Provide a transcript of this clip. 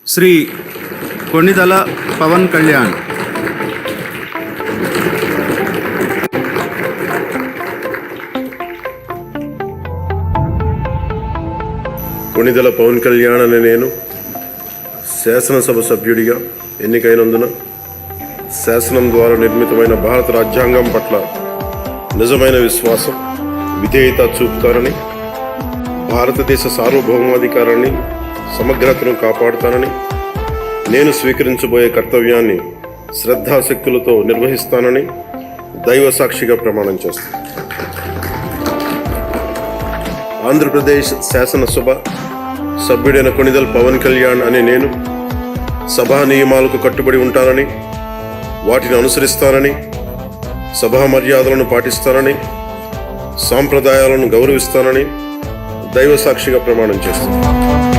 శ్రీ కొణిదల పవన్ కళ్యాణ్. కొణిదల పవన్ కళ్యాణ్ అనే నేను శాసనసభ సభ్యుడిగా ఎన్నికైనందున శాసనం ద్వారా నిర్మితమైన భారత రాజ్యాంగం పట్ల నిజమైన విశ్వాసం, విధేయత చూపుతానని, భారతదేశ సార్వభౌమాధికారాన్ని, సమగ్రతను కాపాడుతానని, నేను స్వీకరించబోయే కర్తవ్యాన్ని శ్రద్ధాశక్తులతో నిర్వహిస్తానని దైవ సాక్షిగా ప్రమాణం చేస్తాను. ఆంధ్రప్రదేశ్ శాసనసభ సభ్యుడైన కొణిదల పవన్ కళ్యాణ్ అనే నేను సభా నియమాలకు కట్టుబడి ఉంటానని, వాటిని అనుసరిస్తానని, సభా మర్యాదలను పాటిస్తానని, సాంప్రదాయాలను గౌరవిస్తానని దైవ సాక్షిగా ప్రమాణం చేస్తాను.